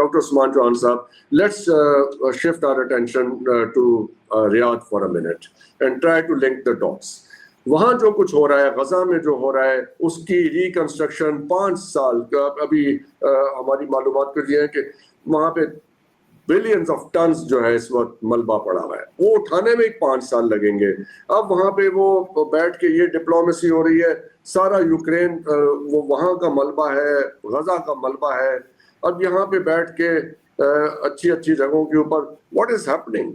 Dr. Usman Chauhan Saab, let's shift our attention to Riyadh for a minute and try to link the dots. वहाँ जो कुछ हो रहा है, गजा में जो हो रहा है, उसकी रिकंस्ट्रक्शन 5 साल का अभी हमारी मालूमात के लिए है कि वहाँ पे बिलियंस ऑफ टन्स जो है इस वक्त मलबा पड़ा हुआ है, वो उठाने में 5 साल लगेंगे। अब वहाँ पे वो बैठ के ये डिप्लोमेसी हो रही है, सारा यूक्रेन वो वहाँ का मलबा है, गजा का मलबा है। अब यहाँ पे बैठ के अच्छी अच्छी जगहों के ऊपर what is happening?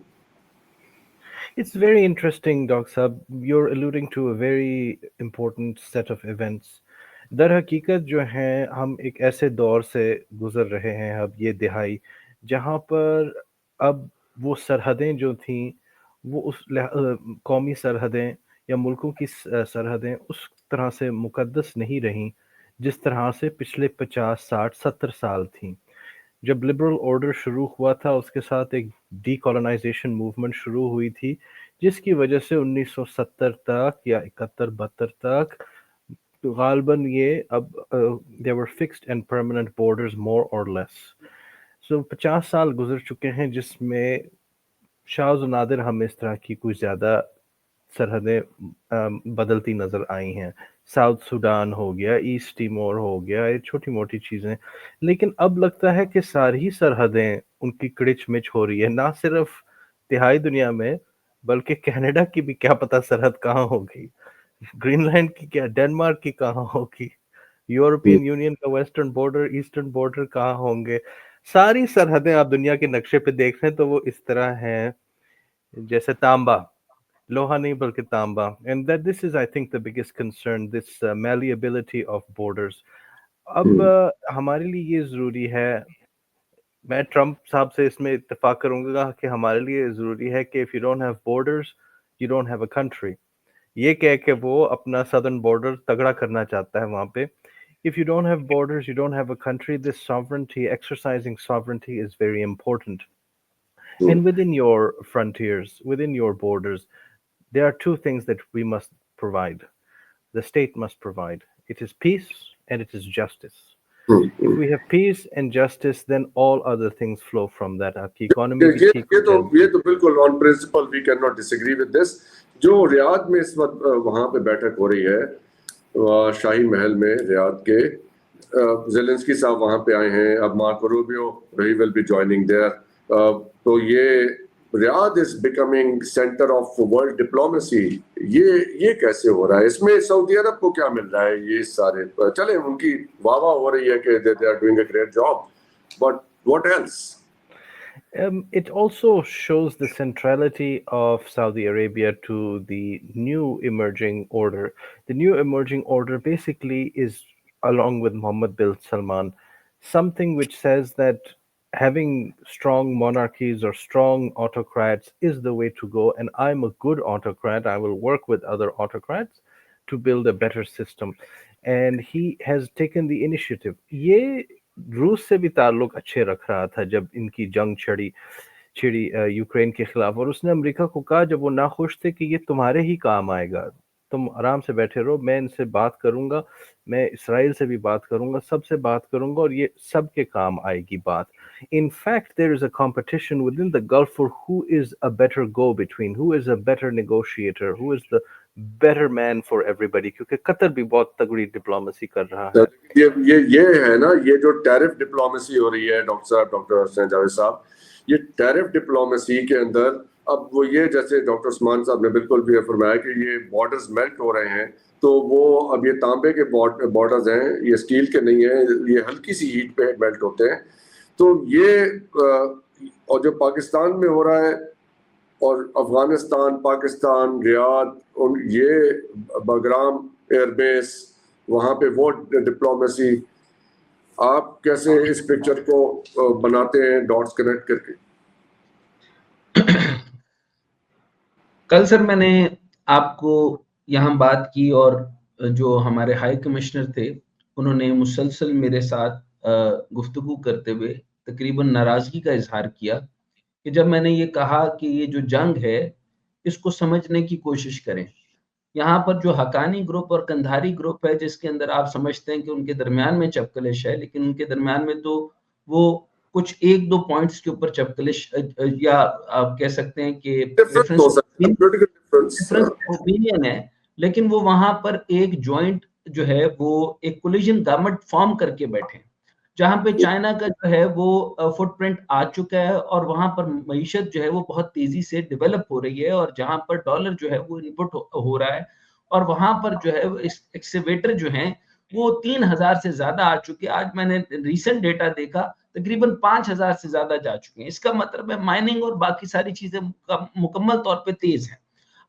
It's very interesting, Doc Sab. You're alluding to a very important set of events. दर हकीकत जो है हम एक ऐसे दौर से गुजर रहे हैं अब ये दिहाई, जहाँ पर अब वो सरहदें जो थीं वो उस कौमी सरहदें या मुल्कों की सरहदें उस तरह से मुकद्दस नहीं रहीं जिस तरह से पिछले 50, 60, 70 साल थीं। जब लिबरल ऑर्डर शुरू हुआ था उसके साथ एक डीकोलोनाइजेशन मूवमेंट शुरू हुई थी, जिसकी वजह से 1970 तक या 71-72 तक गालबन ये अब they were fixed and permanent borders more or less. सो 50 साल गुजर चुके हैं जिसमें शाज़ व नादिर हमें इस तरह की कुछ ज़्यादा सरहदें बदलती नज़र आई हैं। साउथ सूडान हो गया, ईस्ट टिमोर हो गया, ये छोटी मोटी चीज़ें, लेकिन अब लगता है कि सारी ही सरहदें उनकी किड़िच मिच हो रही है, ना सिर्फ तिहाई दुनिया में बल्कि कनाडा की भी क्या पता सरहद कहाँ होगी, ग्रीनलैंड की क्या, डेनमार्क की कहाँ होगी, यूरोपियन यूनियन का वेस्टर्न बॉर्डर, ईस्टर्न बॉर्डर कहाँ होंगे। सारी सरहदें आप दुनिया के नक्शे पे देख रहे हैं तो वो इस तरह हैं जैसे तांबा, लोहा नहीं बल्कि तांबा। And that this is I think the biggest concern, this malleability of borders. अब हमारे लिए ये ज़रूरी है, मैं ट्रंप साहब से इसमें इत्तेफाक करूंगा कि हमारे लिए ज़रूरी है कि if you don't have borders you don't have a country. ये कह के वो अपना सदर्न बॉर्डर तगड़ा करना चाहता है वहाँ पे। If you don't have borders, you don't have a country. This sovereignty, exercising sovereignty is very important. And within your frontiers, within your borders, there are two things that we must provide. The state must provide. It is peace and it is justice. If we have peace and justice, then all other things flow from that. आपकी economy भी ठीक हो जाएगी। ये तो बिल्कुल on principle we cannot disagrे with this। जो Riyadh में इस वक्त वहाँ पे बैठक हो रही है, शाही महल में रियाद के, ज़ेलेंस्की साहब वहाँ पे आए हैं, अब Marco Rubio he will be joining there. तो ये Riyadh is becoming centre of world diplomacy. ये कैसे हो रहा है? इसमें सऊदी अरब को क्या मिल रहा है? ये सारे चले उनकी वाह वाह हो रही है कि they are doing a great job, but what else? It also shows the centrality of Saudi Arabia to the new emerging order. The new emerging order basically is, along with Mohammed bin Salman, something which says that having strong monarchies or strong autocrats is the way to go, and I'm a good autocrat. I will work with other autocrats to build a better system. And he has taken the initiative. ये रूस से भी ताल्लुक अच्छे रख रहा था जब इनकी जंग छिड़ी यूक्रेन के खिलाफ, और उसने अमेरिका को कहा जब वो नाखुश थे कि ये तुम्हारे ही काम आएगा, तुम आराम से बैठे रहो, मैं इनसे बात करूंगा, मैं इसराइल से भी बात करूंगा, सबसे बात करूंगा और ये सबके काम आएगी बात। In fact, there is a competition within the Gulf for who is a better go-between, who is a better negotiator, who is the better man for everybody, क्योंकि कतर भी बहुत तगड़ी डिप्लोमेसी कर रहा है। ये है ना, ये जो टैरिफ डिप्लोमेसी हो रही है डॉक्टर हसन जावेद साहब, ये टैरिफ डिप्लोमेसी के अंदर अब वो ये जैसे डॉक्टर उस्मान साहब ने बिल्कुल भी फरमाया कि ये बॉर्डर्स मेल्ट हो रहे हैं, तो वो अब ये तांबे के बॉर्डर्स हैं, ये स्टील के नहीं है, ये हल्की सी हीट पे मेल्ट होते हैं। तो ये और जो पाकिस्तान में हो रहा है और अफगानिस्तान, पाकिस्तान, रियाद, ये बगराम एयरबेस, वहाँ पे वो डिप्लोमेसी, आप कैसे इस पिक्चर को बनाते हैं डॉट्स कनेक्ट करके? कल सर मैंने आपको यहाँ बात की और जो हमारे हाई कमिश्नर थे उन्होंने मुसलसल मेरे साथ गुफ्तगू करते हुए तकरीबन नाराजगी का इजहार किया कि जब मैंने ये कहा कि ये जो जंग है इसको समझने की कोशिश करें। यहाँ पर जो हकानी ग्रुप और कंधारी ग्रुप है जिसके अंदर आप समझते हैं कि उनके दरमियान में चपकलिश है, लेकिन उनके दरमियान में तो वो कुछ एक दो पॉइंट्स के ऊपर चपकलिश या आप कह सकते हैं कि डिफरेंस हो सकता है, पॉलिटिकल डिफरेंस। ओपिनियन है, लेकिन वो वहां पर एक जॉइंट जो है वो एक कोलिजन गवर्नमेंट फॉर्म करके बैठे हैं, जहां पे चाइना का जो है वो फुटप्रिंट आ चुका है और वहां पर मईशत जो है वो बहुत तेजी से डेवलप हो रही है, और जहां पर डॉलर जो है वो इनपुट हो रहा है, और वहां पर जो है एक्सकेवेटर जो हैं वो 3000 से ज्यादा आ चुके हैं। आज मैंने रिसेंट डेटा देखा, तकरीबन 5000 से ज्यादा जा चुके हैं। इसका मतलब है माइनिंग और बाकी सारी चीजें मुकम्मल तौर पे तेज है।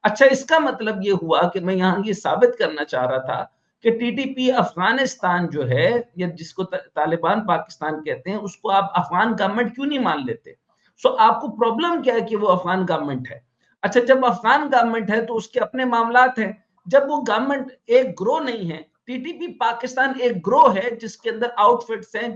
अच्छा, इसका मतलब ये हुआ कि मैं यहाँ ये साबित करना चाह रहा था कि टीटीपी अफगानिस्तान जो है, या जिसको तालिबान पाकिस्तान कहते हैं, उसको आप अफगान गवर्नमेंट क्यों नहीं मान लेते? सो आपको प्रॉब्लम क्या है कि वो अफगान गवर्नमेंट है? अच्छा, जब अफगान गवर्नमेंट है तो उसके अपने मामलात हैं। जब वो गवर्नमेंट एक ग्रो नहीं है, टीटीपी पाकिस्तान एक ग्रो है जिसके अंदर आउटफिट्स हैं,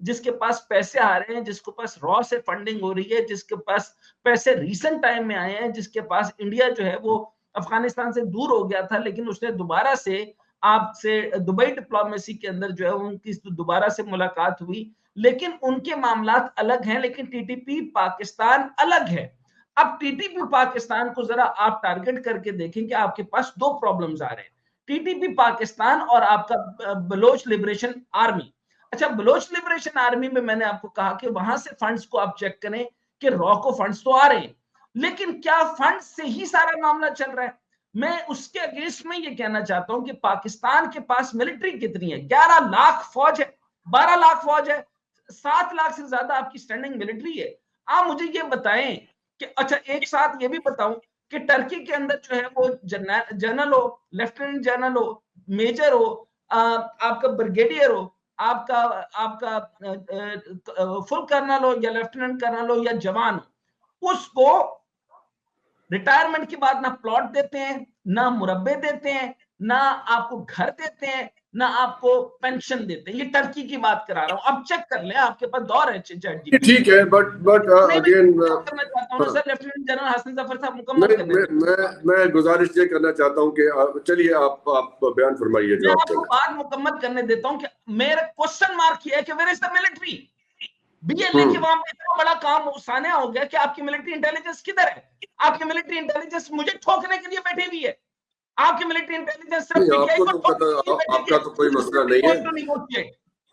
जिसके पास पैसे आ रहे हैं, जिसके पास रॉ से फंडिंग हो रही है, जिसके पास पैसे रीसेंट टाइम में आए हैं, जिसके पास इंडिया जो है वो अफगानिस्तान से दूर हो गया था, लेकिन उसने दोबारा से आपसे दुबई डिप्लोमेसी के अंदर जो है उनकी दोबारा से मुलाकात हुई, लेकिन उनके मामलात अलग हैं, लेकिन टीटीपी पाकिस्तान अलग है। अब टीटीपी पाकिस्तान को जरा आप टारगेट करके देखें कि आपके पास दो प्रॉब्लम्स आ रहे हैं, टीटीपी पाकिस्तान और आपका बलोच लिबरेशन आर्मी। अच्छा, बलोच लिबरेशन आर्मी में मैंने आपको कहा कि वहां से फंड्स को आप चेक करें कि रॉ को फंड्स तो आ रहे हैं, लेकिन क्या फंड्स से ही सारा मामला चल रहा है? मैं उसके अगेंस्ट में ये कहना चाहता हूं कि पाकिस्तान के पास मिलिट्री कितनी है? 11 लाख फौज है, 12 लाख फौज है, 7 लाख से ज्यादा आपकी स्टैंडिंग मिलिट्री है। आप मुझे ये बताएं कि, अच्छा एक साथ ये भी बताऊं कि टर्की के अंदर जो है वो जनरल हो, लेफ्टिनेंट जनरल हो, मेजर हो, आपका ब्रिगेडियर हो, आपका आपका फुल कर्नल हो या लेफ्टिनेंट कर्नल हो या जवान हो, उसको रिटायरमेंट के बाद ना प्लॉट देते हैं, ना मुरब्बे देते हैं, ना आपको घर देते हैं, ना आपको पेंशन देते हैं। ये टर्की की बात करा रहा हूं, अब चेक कर ले, आपके पास दौर है चैट ठीक है, बट अगेन करना चाहता हूं sir, lieutenant general Hasan Zafar साहब मुकम्मल करने मैं गुजारिश ये करना चाहता हूं कि चलिए आप बयान फरमाइए जो मैं आप आपको बात मुकम्मल करने देता हूं कि मेरा क्वेश्चन मार्क ये है कि where is the military? BLA के वहां पे इतना बड़ा काम सान्या हो गया कि आपकी मिलिट्री इंटेलिजेंस किधर है? आपकी मिलिट्री इंटेलिजेंस मुझे ठोकने के लिए बैठी हुई है। आपकी मिलिट्री इंटेलिजेंस सिर्फ आपको तो पता, आपका तो कोई मसला नहीं है।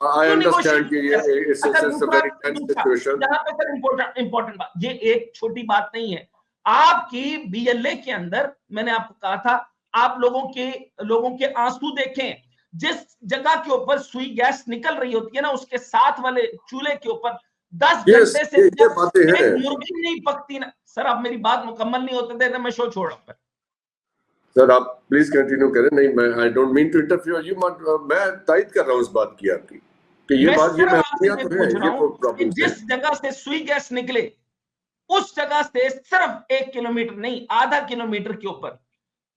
I understand कि ये it's a very tense situation। यहाँ पे सर इंपॉर्टेंट बात, ये एक छोटी बात नहीं है। आपकी बीएलए के अंदर मैंने आपको कहा था, आप लोगों के आंसू देखें। जिस जगह के ऊपर सुई गैस निकल रही होती है ना, उसके साथ वाले चूल्हे के ऊपर 10 घंटे से ये बातें हैं। मुर्गी नहीं पकती ना। सर आप मेरी बात मुकम्मल नहीं होते देते, मैं शो छोड़ रहा हूं। सर आप प्लीज कंटिन्यू करें। नहीं, मैं I don't mean to interfere you, मैं तायद कर रहा हूं इस बात की आपकी कि ये बात, ये महसूसियात तो है, ये प्रॉब्लम है। जिस जगह से सुई गैस निकले उस जगह से सिर्फ 1 किलोमीटर नहीं, आधा किलोमीटर के ऊपर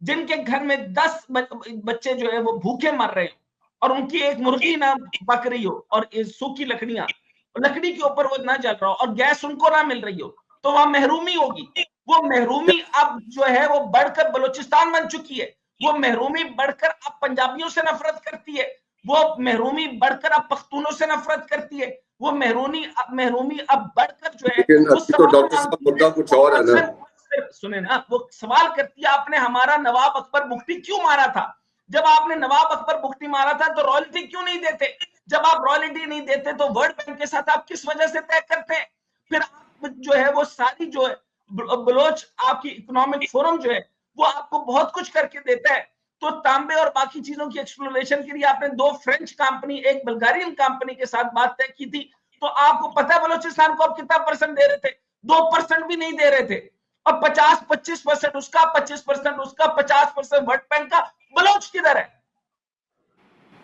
जिनके घर में 10 बच्चे जो है वो भूखे मर रहे हो, और उनकी एक मुर्गी ना पक रही हो, और सूखी लकड़ी के ऊपर वो ना जल रहा हो, और गैस उनको ना मिल रही हो, तो वहां महरूमी होगी। वो महरूमी अब जो है वो बढ़कर बलूचिस्तान बन चुकी है। वो महरूमी बढ़कर अब पंजाबियों से नफरत करती है। वो महरूमी बढ़कर अब पख्तूनों से नफरत करती है। वो महरूमी अब बढ़कर जो है, लेकिन अभी तो डॉक्टर साहब मुद्दा कुछ और है ना। सुने ना, वो सवाल करती है, आपने हमारा नवाब अकबर बुख्ती क्यों मारा था? जब आपने नवाब अकबर बुख्ती मारा था तो रॉयल्टी क्यों नहीं देते? जब आप रॉयल्टी नहीं देते तो वर्ल्ड बैंक के साथ आप किस वजह से तय करते हैं? फिर आप जो है वो सारी जो है बलोच आपकी इकोनॉमिक फोरम जो है वो आपको बहुत कुछ करके देता है। तो तांबे और बाकी चीजों की एक्सप्लोरेशन के लिए आपने 2 फ्रेंच कंपनी, एक बल्गारियन कंपनी के साथ बात तय की थी। तो आपको पता है बलूचिस्तान को आप कितना परसेंट दे रहे थे? 2% भी नहीं दे रहे थे। और 50-25% उसका, 25% उसका, 50% वर्ल्ड बैंक का। बलोच किधर है?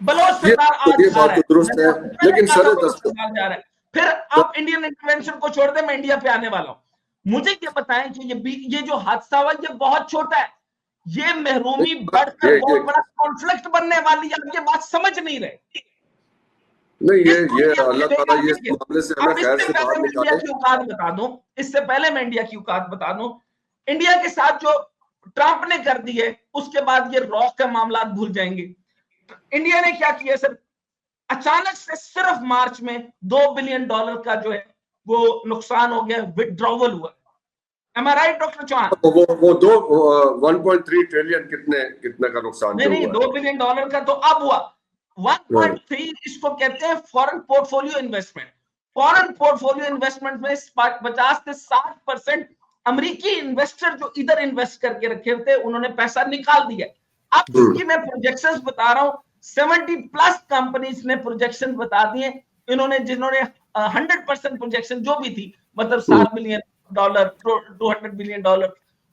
बलोच सरदार आज ये बात तो दुरुस्त है, लेकिन सर जा रहा है। फिर आप इंडियन इंटरवेंशन को छोड़ दे, मैं इंडिया पे आने वाला हूं। मुझे ये बताएं कि ये जो हादसा हुआ ये बहुत छोटा है, ये महरूमी बढ़कर बहुत बड़ा कॉन्फ्लिक्ट बनने वाली है। ये बात समझ नहीं रहे। नहीं, ये अल्लाह ताला ये मामले से हमें खैर से बाहर निकाले। इंडिया की औकात बता दूं, इससे पहले मैं इंडिया की औकात बता दूं, इंडिया के साथ जो ट्रंप ने कर दी है उसके बाद ये रॉ का मामला भूल जाएंगे। इंडिया ने क्या किया सर? अचानक से सिर्फ मार्च में $2 बिलियन का जो है वो नुकसान हो गया, विड्रॉवल हुआ। Am I right, doctor Chauhan? तो वो 1.3 ट्रिलियन कितने का नुकसान जो नहीं, हुआ $2 बिलियन का तो अब हुआ। 1.3 इसको कहते हैं foreign portfolio investment. Foreign portfolio investment में 50 से 60% अमेरिकी इन्वेस्टर जो इधर इन्वेस्ट करके रखे थे उन्होंने पैसा निकाल दिया। अब चूंकि मैं प्रोजेक्शंस बता रहा हूं, 70+ कंपनीज ने प्रोजेक्शन बता दिए, इन्होंने जिन्होंने 100% प्रोजेक्शन जो भी थी, मतलब $7 बिलियन, $200 बिलियन,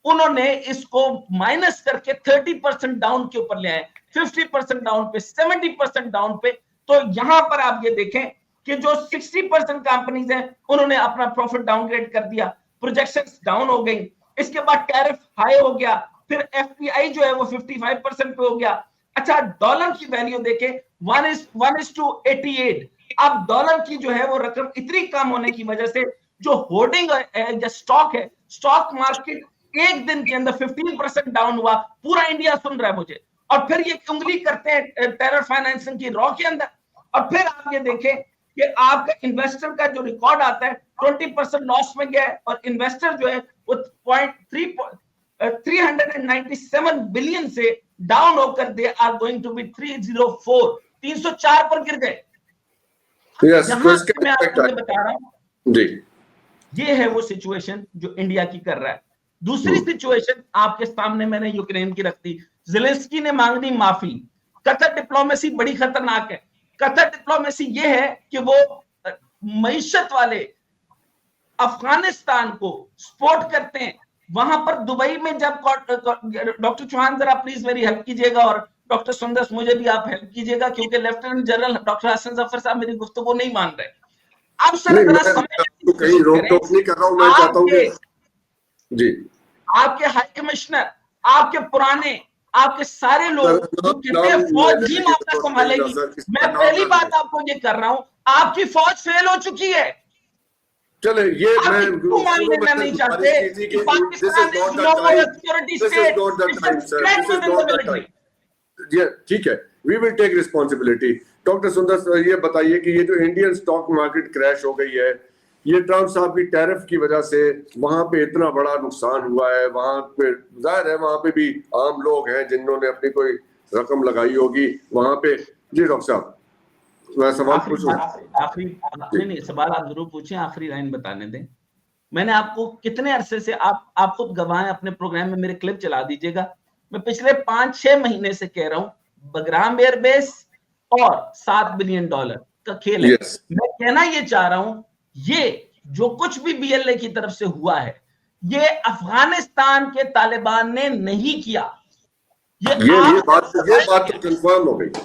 उन्होंने इसको माइनस करके 30% डाउन के ऊपर ले आए, 50% डाउन पे, 70% डाउन पे। तो यहां पर आप ये देखें कि जो 60% कंपनीज हैं उन्होंने अपना प्रॉफिट डाउनग्रेड कर दिया, प्रोजेक्शंस डाउन हो गई। इसके बाद टैरिफ हाई हो गया, फिर एफपीआई जो है वो 55% पे हो गया। अच्छा, डॉलर की वैल्यू देखें 1:88। अब डॉलर की जो है वो रकम इतनी कम होने की वजह से जो होर्डिंग है, स्टॉक है, स्टॉक मार्केट एक दिन के अंदर 15% डाउन हुआ। पूरा इंडिया सुन रहा है मुझे। और फिर ये उंगली करते हैं टेरर फाइनेंसिंग की रॉ के अंदर। और फिर आप ये देखें कि आपका इन्वेस्टर का जो रिकॉर्ड आता है 20% लॉस में गया है, और इन्वेस्टर जो है वो 397 बिलियन से डाउन होकर they are going to be 304 पर गिर गए। यहां से मैं आपको ये बता रहा हूं जी, ये है वो सिचुएशन जो इंडिया की कर रहा है। दूसरी सिचुएशन आपके सामने मैंने यूक्रेन की रख दी। ज़ेलेंस्की ने मांगनी माफी। कतर डिप्लोमेसी बड़ी खतरनाक है। कतर डिप्लोमेसी ये है कि वो मईशत वाले अफगानिस्तान को सपोर्ट करते हैं। वहां पर दुबई में जब डॉक्टर चौहान जरा प्लीज मेरी हेल्प कीजिएगा, और डॉक्टर सुंदर मुझे भी आप हेल्प कीजिएगा, क्योंकि lieutenant general doctor Hasan Zafar साहब मेरी गुफ्तगू नहीं मान रहे। अब सर तो कहीं रोक टोक नहीं कर रहा हूं, मैं चाहता हूं कि जी आपके हाई कमिश्नर, आपके पुराने, आपके सारे लोग जो कहते हैं फौज ही मामला संभालेगी। मैं पहली बात आपको ये कर रहा हूं, आपकी फौज फेल हो चुकी है। चले ये मैं मान लेना नहीं चाहते कि Pakistan is no more security state, it's a threat with the military. ये ठीक है, we will take responsibility. Doctor Sundar sir, ये बताइए कि ये जो इंडियन स्टॉक मार्केट क्रैश हो गई है, ये ट्रम्प साहब की टैरिफ की वजह से वहां पे इतना बड़ा नुकसान हुआ है। वहां पे जाहिर है वहां पे भी आम लोग हैं जिन्होंने अपनी कोई रकम लगाई होगी वहां पे। जी डॉक्टर साहब, मैं सवाल पूछूं? आखिरी नहीं, सवाल आप जरूर पूछें, आखिरी लाइन बताने दें। मैंने आपको कितने अरसे से, आप खुद गवाह हैं, अपने प्रोग्राम में मेरे क्लिप चला दीजिएगा। मैं पिछले 5-6 महीने से कह रहा हूं बगराम एयरबेस और $7 बिलियन का खेल है। मैं कहना ये चाह रहा हूं, ये जो कुछ भी बीएलए की तरफ से हुआ है, ये अफगानिस्तान के तालिबान ने नहीं किया। ये बात तो कंफर्म हो गई।